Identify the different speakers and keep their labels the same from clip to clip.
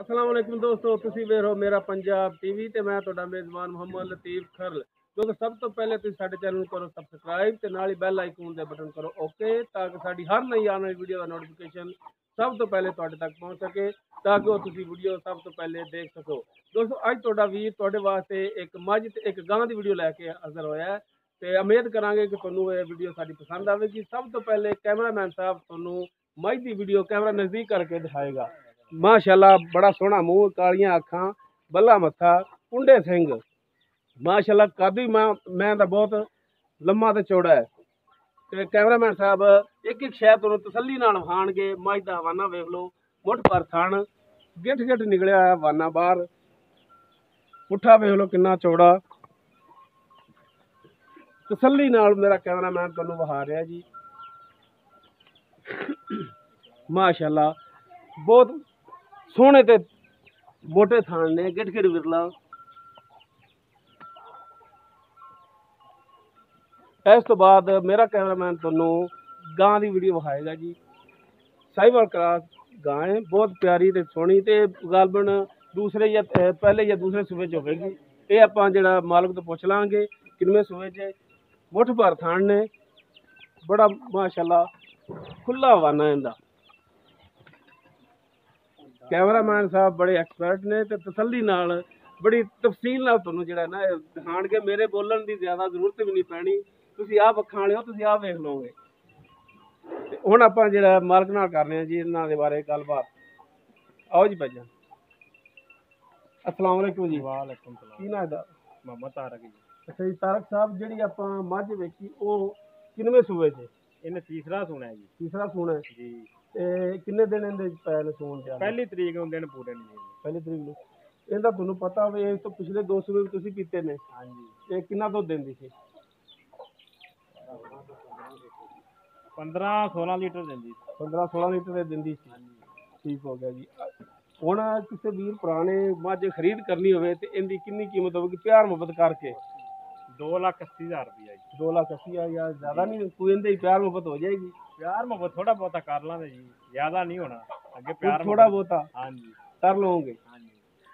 Speaker 1: अस्सलाम वालेकुम दोस्तों, ਤੁਸੀਂ ਵੇਖ ਰਹੇ ਹੋ ਮੇਰਾ ਪੰਜਾਬ ਟੀਵੀ ਤੇ ਮੈਂ ਤੁਹਾਡਾ ਮੇਜ਼ਬਾਨ ਮੁਹੰਮਦ ਲਤੀਫ ਖਰਲ। ਦੋਸਤੋ ਸਭ ਤੋਂ ਪਹਿਲੇ ਤੁਸੀਂ ਸਾਡੇ ਚੈਨਲ ਨੂੰ ਕਰੋ ਸਬਸਕ੍ਰਾਈਬ ਤੇ ਨਾਲ ਹੀ ਬੈਲ ਆਈਕਨ ਦੇ ਬਟਨ ਕਰੋ ਓਕੇ, ਤਾਂ ਕਿ ਸਾਡੀ ਹਰ ਨਈ ਆਉਣ ਵਾਲੀ ਵੀਡੀਓ ਦਾ ਨੋਟੀਫਿਕੇਸ਼ਨ ਸਭ ਤੋਂ ਪਹਿਲੇ ਤੁਹਾਡੇ ਤੱਕ ਪਹੁੰਚ ਸਕੇ, ਤਾਂ ਕਿ ਉਹ ਤੁਸੀਂ ਵੀਡੀਓ ਸਭ ਤੋਂ ਪਹਿਲੇ ਦੇਖ ਸਕੋ। ਦੋਸਤੋ ਅੱਜ ਤੁਹਾਡਾ ਵੀਰ ਤੁਹਾਡੇ ਵਾਸਤੇ ਇੱਕ ਮੱਝ ਤੇ ਇੱਕ ਗਾਂ ਦੀ ਵੀਡੀਓ ਲੈ ਕੇ ਹਾਜ਼ਰ ਹੋਇਆ ਹੈ ਤੇ ਉਮੀਦ ਕਰਾਂਗੇ ਕਿ ਤੁਹਾਨੂੰ ਇਹ ਵੀਡੀਓ ਸਾਡੀ ਪਸੰਦ ਆਵੇਗੀ। ਸਭ ਤੋਂ ਪਹਿਲੇ ਕੈਮਰਾਮੈਨ ਸਾਹਿਬ ਤੁਹਾਨੂੰ ਮੱਝ ਦੀ ਵੀਡੀਓ ਕੈਮਰਾ ਨਜ਼ਦੀਕ ਕਰਕੇ ਦਿਖਾਏਗਾ। माशाल्लाह बड़ा सोहना मुंह, कालियां अखां, बल्ला मत्था, कुंडे सिंह, माशाल्लाह कद भी मैं बहुत लम्मा ते चौड़ा है। ते कैमरामैन साहब एक एक शै तुहानूं तसल्ली नाल विखाणगे। मझ दा हवाना वेख लो, मुठ पर थण, गिठ गिठ निकलिया है हवाना बाहर, पुट्ठा वेख लो किन्ना चौड़ा। तसल्ली नाल मेरा कैमरामैन तुहानूं विखा रहा जी। माशाल्लाह बहुत सोहने ते मोटे थान ने, गिठ गिठ विरला। इस तो बाद मेरा कैमरामैन तुहानूं गां दी वीडियो विखाएगा जी। साहिवाल क्रॉस गां है, बहुत प्यारी ते सोहनी ते गालबन दूसरे या पहले या दूसरे सूबे च होवेगी। ये आपां जिहड़ा मालक तो पुछ लांगे किनवें सूबे च। मुठ भर थान ने, बड़ा माशाल्लाह खुला हवाना इहदा। कैमरामैन साहब बड़े एक्सपर्ट ने ते तसल्ली नाल बड़ी तफसील नाल तुहानूं जिहड़ा ना दिखाणगे। मेरे बोलण दी ज़्यादा जरूरत भी नहीं पैनी, तुसीं आप अखां वाले हो, तुसीं आप वेख लोगे। ते हुण आपां जिहड़ा मालक नाल करने जी इन्हां दे बारे गलबात। आओ जी भाईजान। अस्सलाम वालेकुम जी।
Speaker 2: वालेकुम सलाम।
Speaker 1: की नाम दा?
Speaker 2: मोहम्मद तारक जी।
Speaker 1: अच्छा जी, तारक साहब जिहड़ी आपां मझ वेखी ओ किनवें सूबे च?
Speaker 2: इन्हें तीसरा सुना है जी।
Speaker 1: तीसरा सूना है
Speaker 2: जी।
Speaker 1: किन्ने दिन इहदे पै ने सूण ते?
Speaker 2: पहली तरीक ਨੂੰ ਦਿਨ ਪੂਰੇ ਨਹੀਂ।
Speaker 1: पहली तरीक ਨੂੰ। ਇਹਦਾ ਤੁਹਾਨੂੰ ਪਤਾ ਹੋਵੇ ਇਸ ਤੋਂ ਪਿਛਲੇ 2 ਸੂਬੇ ਵੀ ਤੁਸੀਂ ਪੀਤੇ ਨੇ।
Speaker 2: ਹਾਂਜੀ।
Speaker 1: ਇਹ ਕਿੰਨਾ ਦੁੱਧ ਦਿੰਦੀ ਸੀ?
Speaker 2: 15-16 ਲੀਟਰ ਦਿੰਦੀ।
Speaker 1: 15-16 ਲੀਟਰ ਦੇ ਦਿੰਦੀ ਸੀ। ਠੀਕ ਹੋ ਗਿਆ ਜੀ। ਹੁਣ ਕਿਸੇ ਵੀਰ ਪੁਰਾਣੇ ਮੱਝ ਖਰੀਦ ਕਰਨੀ ਹੋਵੇ ਤੇ ਇਹਦੀ ਕਿੰਨੀ ਕੀਮਤ ਹੋਵੇਗੀ ਪਿਆਰ ਮੁਹੱਬਤ ਕਰਕੇ?
Speaker 2: 2,80,000 ਰੁਪਇਆ ਜੀ।
Speaker 1: 2,80,000 ਜਾਂ ਜ਼ਿਆਦਾ ਨਹੀਂ? ਕੋਈ ਇਹਦੇ ਪਿਆਰ ਮੁਹੱਬਤ ਹੋ ਜਾਏਗੀ?
Speaker 2: ਪਿਆਰ ਮੁਹੱਬਤ ਥੋੜਾ ਬਹੁਤਾ ਕਰ ਲਾਂਗੇ ਜੀ, ਜ਼ਿਆਦਾ ਨਹੀਂ ਹੋਣਾ। ਅੱਗੇ ਪਿਆਰ
Speaker 1: ਥੋੜਾ ਬਹੁਤਾ
Speaker 2: ਹਾਂਜੀ
Speaker 1: ਕਰ ਲਓਗੇ?
Speaker 2: ਹਾਂਜੀ।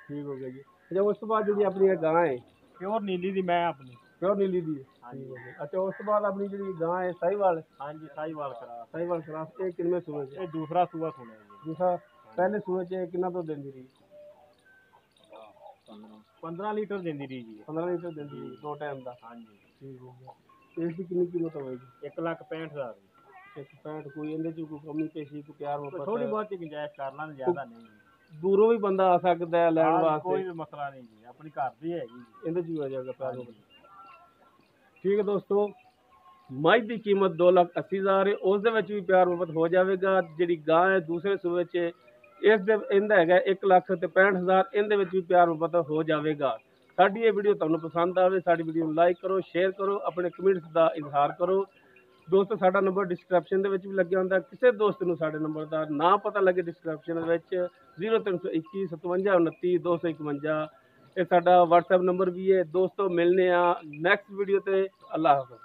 Speaker 1: ਠੀਕ ਹੋ ਗਿਆ ਜੀ। ਅੱਛਾ, ਉਸ ਤੋਂ ਬਾਅਦ ਜਿਹੜੀ ਆਪਣੀ ਗਾਂ ਹੈ
Speaker 2: ਪਿਓਰ ਨੀਲੀ ਦੀ, ਮੈਂ ਆਪਣੀ
Speaker 1: ਪਿਓਰ ਨੀਲੀ ਦੀ ਹੈ। ਠੀਕ ਹੋ ਗਿਆ। ਅੱਛਾ, ਉਸ ਤੋਂ ਬਾਅਦ ਆਪਣੀ ਜਿਹੜੀ ਗਾਂ ਹੈ ਸਾਹੀਵਾਲ?
Speaker 2: ਹਾਂਜੀ, ਸਾਹੀਵਾਲ ਕਰਾ।
Speaker 1: ਸਾਹੀਵਾਲ ਕਰਾਸ, ਇਹ ਕਿੰਨੇ ਸੂਏ ਚ?
Speaker 2: ਇਹ ਦੂਸਰਾ ਸੂਆ ਸੁਣਿਆ ਜੀ।
Speaker 1: ਦੂਸਰਾ। ਪਹਿਲੇ ਸੂਏ ਚ ਕਿੰਨਾ ਦੁੱਧ ਦਿੰਦੀ ਰਹੀ?
Speaker 2: 15 ਲੀਟਰ ਦਿੰਦੀ ਰਹੀ ਜੀ।
Speaker 1: 15 ਲੀਟਰ ਦਿੰਦੀ ਰਹੀ 2 ਟਾਈਮ ਦਾ।
Speaker 2: ਹਾਂਜੀ।
Speaker 1: ਠੀਕ ਹੋ ਗਿਆ। ਇਸ ਦੀ ਕਿੰਨੀ ਕੀਮਤ ਹੋਵੇਗੀ?
Speaker 2: 1,65,000 ਜੀ।
Speaker 1: 165। ਕੋਈ ਇਹਦੇ ਚ ਕੋਈ ਕਮੀ ਪੇਸ਼ੀ, ਕੋਈ ਪਿਆਰ ਮੁਹੱਬਤ?
Speaker 2: ਥੋੜੀ ਬਹੁਤੀ ਗੁੰਜਾਇਸ਼ ਕਰ ਲਾਂਗੇ, ਜ਼ਿਆਦਾ ਨਹੀਂ।
Speaker 1: ਦੂਰੋਂ ਵੀ ਬੰਦਾ ਆ ਸਕਦਾ ਹੈ ਲੈਣ ਵਾਸਤੇ?
Speaker 2: ਕੋਈ ਵੀ ਮਸਲਾ ਨਹੀਂ ਜੀ, ਆਪਣੀ ਘਰ ਦੀ ਹੈਗੀ ਜੀ।
Speaker 1: ਇਹਦੇ ਚ ਵੀ ਆ ਜਾਏਗਾ ਪਿਆਰ ਮੁਹੱਬਤ। ਠੀਕ ਹੈ ਦੋਸਤੋ, ਮੱਝ ਦੀ ਕੀਮਤ 2,80,000 ਹੈ। ਉਸ ਦੇ ਵਿੱਚ ਵੀ ਪਿਆਰ ਮੁਹੱਬਤ ਹੋ ਜਾਵੇਗਾ। ਜਿਹੜੀ ਗਾਂ ਹੈ ਦੂਸਰੇ ਸੂਬੇ 'ਚ, ਇਹਦਾ ਹੈਗਾ 1,65,000। ਇਹਦੇ ਵਿੱਚ ਵੀ ਪਿਆਰ ਮੁਹੱਬਤ ਹੋ ਜਾਵੇਗਾ। ਸਾਡੀ ਇਹ ਵੀਡੀਓ ਤੁਹਾਨੂੰ ਪਸੰਦ ਆਵੇ, ਸਾਡੀ ਵੀਡੀਓ ਨੂੰ ਲਾਈਕ ਕਰੋ, ਸ਼ੇਅਰ ਕਰੋ, ਆਪਣੇ ਕਮੈਂਟਸ ਦਾ ਇਜ਼ਹਾਰ ਕਰੋ। ਦੋਸਤੋ ਸਾਡਾ ਨੰਬਰ ਡਿਸਕ੍ਰਿਪਸ਼ਨ ਦੇ ਵਿੱਚ ਵੀ ਲੱਗਿਆ ਹੁੰਦਾ। ਕਿਸੇ ਦੋਸਤ ਨੂੰ ਸਾਡੇ ਨੰਬਰ ਦਾ ਨਾ ਪਤਾ ਲੱਗੇ, ਡਿਸਕ੍ਰਿਪਸ਼ਨ ਦੇ ਵਿੱਚ 0321 57 29 251 ਇਹ ਸਾਡਾ WhatsApp ਨੰਬਰ ਵੀ ਹੈ। ਦੋਸਤੋ ਮਿਲਨੇ ਆ ਨੈਕਸਟ ਵੀਡੀਓ ਤੇ। ਅੱਲਾਹ ਹਾਫਿਜ਼।